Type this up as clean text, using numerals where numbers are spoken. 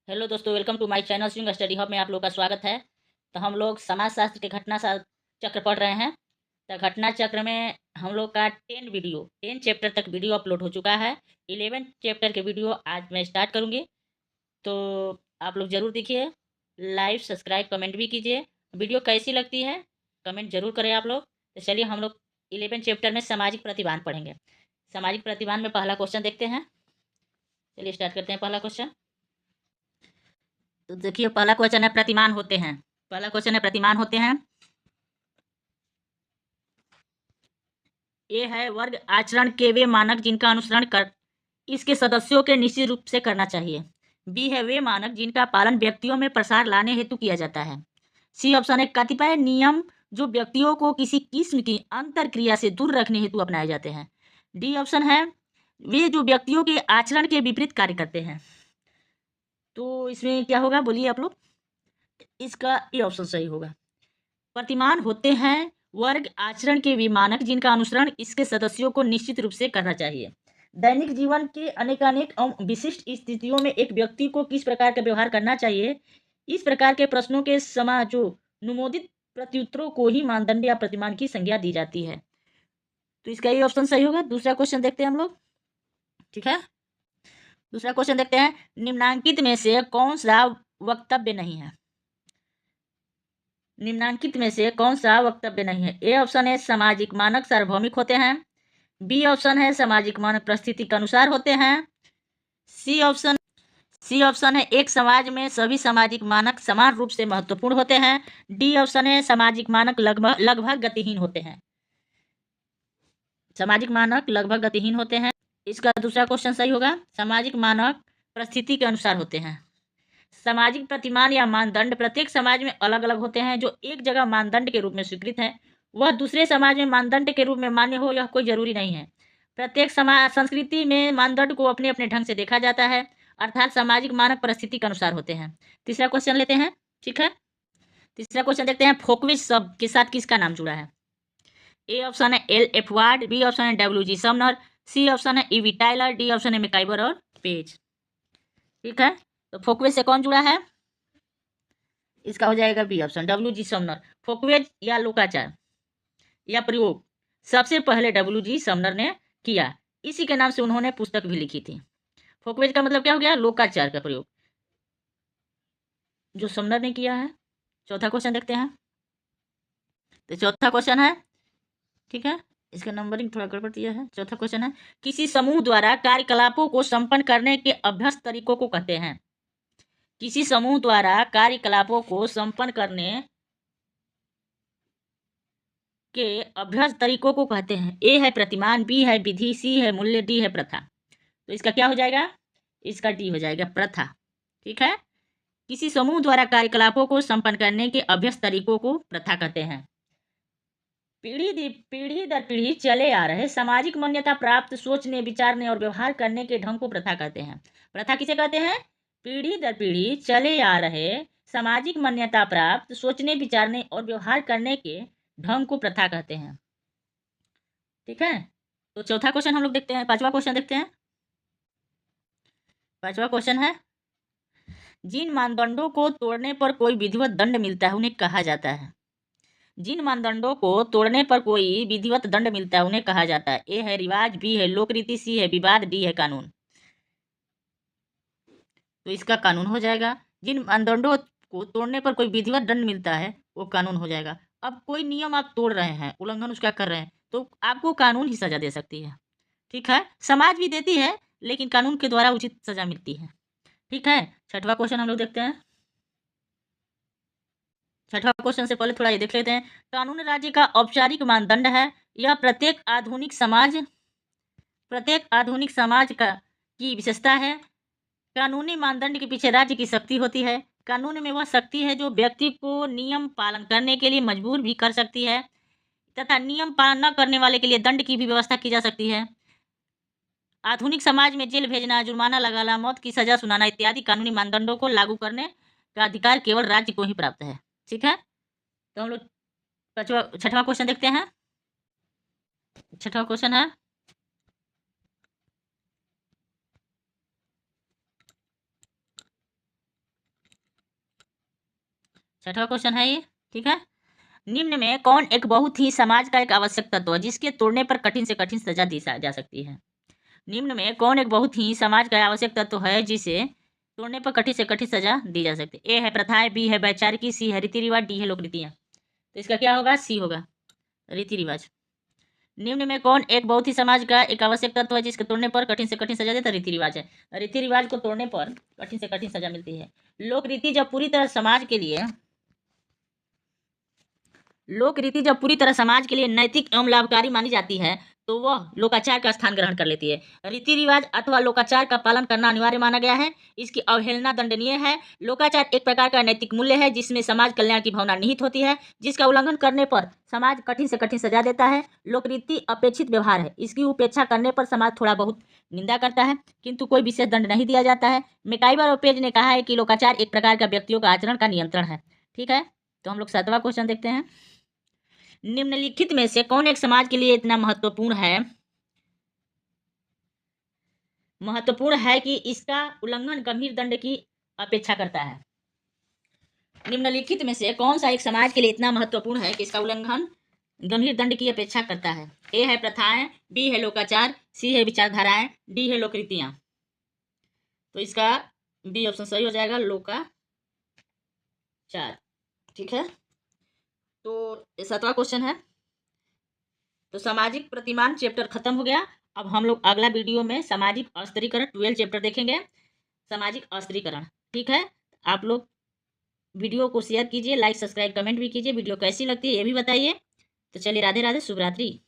Hello दोस्तों, welcome to my channel swing study hub में आप लोग का स्वागत है। तो हम लोग समाजशास्त्र के चक्र पढ़ रहे हैं। तो घटना चक्र में हम लोग का 10 चैप्टर तक वीडियो अपलोड हो चुका है। 11 चैप्टर के वीडियो आज मैं स्टार्ट करूँगी। तो आप लोग ज़रूर देखिए, लाइव सब्सक्राइब कमेंट भी कीजिए। वीडियो कैसी लगती है कमेंट ज़रूर करें आप लोग। तो चलिए हम लोग 11 चैप्टर में सामाजिक प्रतिभान पढ़ेंगे। सामाजिक प्रतिभान में पहला क्वेश्चन देखते हैं। चलिए स्टार्ट करते हैं पहला क्वेश्चन। तो देखिए पहला क्वेश्चन है प्रतिमान होते हैं। पहला क्वेश्चन है प्रतिमान होते हैं। ए है वर्ग आचरण के वे मानक जिनका अनुसरण कर इसके सदस्यों के निश्चित रूप से करना चाहिए। बी है वे मानक जिनका पालन व्यक्तियों में प्रसार लाने हेतु किया जाता है। सी ऑप्शन है कतिपय नियम जो व्यक्तियों को किसी किस्म की अंतर क्रिया से दूर रखने हेतु अपनाए जाते हैं। डी ऑप्शन है वे जो व्यक्तियों के आचरण के विपरीत कार्य करते हैं। तो इसमें क्या होगा बोलिए आप लोग। इसका ए ऑप्शन सही होगा। प्रतिमान होते हैं वर्ग आचरण के विमानक जिनका अनुसरण इसके सदस्यों को निश्चित रूप से करना चाहिए। दैनिक जीवन के अनेकानेक विशिष्ट स्थितियों में एक व्यक्ति को किस प्रकार का व्यवहार करना चाहिए, इस प्रकार के प्रश्नों के समाजो अनुमोदित प्रत्युत्तरों को ही मानदंड या प्रतिमान की संज्ञा दी जाती है। तो इसका ये ऑप्शन सही होगा। दूसरा क्वेश्चन देखते हैं हम लोग। ठीक है, दूसरा क्वेश्चन देखते हैं। निम्नांकित में से कौन सा वक्तव्य नहीं है। निम्नांकित में से कौन सा वक्तव्य नहीं है। ए ऑप्शन है सामाजिक मानक सार्वभौमिक होते हैं। बी ऑप्शन है सामाजिक मानक परिस्थिति के अनुसार होते हैं। सी ऑप्शन सी ऑप्शन है एक समाज में सभी सामाजिक मानक समान रूप से महत्वपूर्ण होते हैं। डी ऑप्शन है सामाजिक मानक लगभग लगभग गतिहीन होते हैं। सामाजिक मानक लगभग गतिहीन होते हैं। इसका दूसरा क्वेश्चन सही होगा। सामाजिक मानक परिस्थिति के अनुसार होते हैं। सामाजिक प्रतिमान या मानदंड प्रत्येक समाज में अलग अलग होते हैं। जो एक जगह मानदंड के रूप में स्वीकृत है वह दूसरे समाज में मानदंड के रूप में मान्य हो यह कोई जरूरी नहीं है। प्रत्येक समाज संस्कृति में मानदंड को अपने अपने ढंग से देखा जाता है, अर्थात सामाजिक मानक परिस्थिति के अनुसार होते हैं। तीसरा क्वेश्चन लेते हैं। ठीक है, तीसरा क्वेश्चन देखते हैं। फोकविच शब्द के साथ किसका नाम जुड़ा है। ए ऑप्शन है L F Ward, B option है W G Sumner, C option है ईवी टाइलर, डी ऑप्शन है मैकाइवर और पेज। ठीक है, तो फोकविच से कौन जुड़ा है। इसका हो जाएगा B option W G Sumner. Folkways या लोकाचार या प्रयोग सबसे पहले डब्ल्यू जी समनर ने किया। इसी के नाम से उन्होंने पुस्तक भी लिखी थी। फोकवेज का मतलब क्या हो गया, लोकाचार का प्रयोग जो समनर ने किया है। चौथा क्वेश्चन देखते हैं। तो चौथा क्वेश्चन है, ठीक है, इसका नंबरिंग थोड़ा गड़बड़ दिया है। चौथा क्वेश्चन है किसी समूह द्वारा कार्यकलापों को संपन्न करने के अभ्यस्त तरीकों को कहते हैं। किसी समूह द्वारा कार्यकलापों को संपन्न करने के अभ्यस्त तरीकों को कहते हैं। ए है प्रतिमान, बी है विधि, सी है मूल्य, डी है प्रथा। तो इसका क्या हो जाएगा, इसका डी हो जाएगा प्रथा। ठीक है, किसी समूह द्वारा कार्यकलापों को संपन्न करने के अभ्यस्त तरीकों को प्रथा कहते हैं। पीढ़ी दर पीढ़ी चले आ रहे सामाजिक मान्यता प्राप्त सोचने, विचारने और व्यवहार करने के ढंग को प्रथा कहते हैं। प्रथा किसे कहते हैं, पीढ़ी दर पीढ़ी चले आ रहे सामाजिक मान्यता प्राप्त सोचने, विचारने और व्यवहार करने के ढंग को प्रथा कहते हैं। ठीक है, तो चौथा क्वेश्चन हम लोग देखते हैं। पांचवा क्वेश्चन देखते हैं। पांचवा क्वेश्चन है जिन मानदंडों को तोड़ने पर कोई विधिवत दंड मिलता है उन्हें कहा जाता है। जिन मानदंडों को तोड़ने पर कोई विधिवत दंड मिलता है उन्हें कहा जाता है। ए है रिवाज, बी है लोक रीति, सी है विवाद, डी है कानून। तो इसका कानून हो जाएगा। जिन मानदंडों को तोड़ने पर कोई विधिवत दंड मिलता है वो कानून हो जाएगा। अब कोई नियम आप तोड़ रहे हैं, उल्लंघन उसका कर रहे हैं, तो आपको कानून ही सजा दे सकती है। ठीक है, समाज भी देती है लेकिन कानून के द्वारा उचित सजा मिलती है। ठीक है, छठवां क्वेश्चन हम लोग देखते हैं। छठवां क्वेश्चन से पहले थोड़ा ये देख लेते हैं। कानून राज्य का औपचारिक मानदंड है। यह प्रत्येक आधुनिक समाज का की विशेषता है। कानूनी मानदंड के पीछे राज्य की शक्ति होती है। कानून में वह शक्ति है जो व्यक्ति को नियम पालन करने के लिए मजबूर भी कर सकती है तथा नियम पालन न करने वाले के लिए दंड की भी व्यवस्था की जा सकती है। आधुनिक समाज में जेल भेजना, जुर्माना लगाना, मौत की सजा सुनाना इत्यादि कानूनी मानदंडों को लागू करने का अधिकार केवल राज्य को ही प्राप्त है। ठीक है, तो हम लोग छठवां क्वेश्चन देखते हैं। छठवां क्वेश्चन है छठवां क्वेश्चन है ये, ठीक है। निम्न में कौन एक बहुत ही समाज का एक आवश्यक तत्व है जिसके तोड़ने पर कठिन से कठिन सजा दी जा सकती है? निम्न में कौन एक बहुत ही समाज का आवश्यक तत्व है जिसे तोड़ने पर कठिन से कठिन सजा दी जा सकती है? ए है प्रथाएं, बी है वैचारिकी, सी है रीति रिवाज, डी है लोक रीतियाँ। तो इसका क्या होगा? सी होगा, रीति रिवाज। निम्न में कौन एक बहुत ही समाज का एक आवश्यक तत्व है जिसके तोड़ने पर कठिन से कठिन सजा देता? रीति रिवाज है। रीति रिवाज को तोड़ने पर कठिन से कठिन सजा मिलती है। लोक रीति जब पूरी तरह समाज के लिए नैतिक एवं लाभकारी मानी जाती है तो वह लोकाचार का स्थान ग्रहण कर लेती है। रीति रिवाज अथवा लोकाचार का पालन करना अनिवार्य माना गया है, इसकी अवहेलना दंडनीय है। लोकाचार एक प्रकार का नैतिक मूल्य है जिसमें समाज कल्याण की भावना निहित होती है, जिसका उल्लंघन करने पर समाज कठिन से कठिन सजा देता है। लोकरीति अपेक्षित व्यवहार है, इसकी उपेक्षा करने पर समाज थोड़ा बहुत निंदा करता है किंतु कोई विशेष दंड नहीं दिया जाता है। मैकाइवर और पेज ने कहा है कि लोकाचार एक प्रकार का व्यक्तियों का आचरण का नियंत्रण है, ठीक है। तो हम लोग 7वां क्वेश्चन देखते हैं। निम्नलिखित में से कौन एक समाज के लिए इतना महत्वपूर्ण है कि इसका उल्लंघन गंभीर दंड की अपेक्षा करता है? निम्नलिखित में से कौन सा एक समाज के लिए इतना महत्वपूर्ण है कि इसका उल्लंघन गंभीर दंड की अपेक्षा करता है? ए है प्रथाएं, बी है लोकाचार, सी है विचारधाराएं, डी है लोकरीतियां। तो इसका बी ऑप्शन सही हो जाएगा, लोकाचार, ठीक है। तो 7वां क्वेश्चन है। तो सामाजिक प्रतिमान चैप्टर खत्म हो गया। अब हम लोग अगला वीडियो में सामाजिक अस्त्रीकरण 12 चैप्टर देखेंगे, सामाजिक अस्त्रीकरण, ठीक है। आप लोग वीडियो को शेयर कीजिए, लाइक सब्सक्राइब कमेंट भी कीजिए। वीडियो कैसी लगती है ये भी बताइए। तो चलिए, राधे राधे, शुभ रात्रि।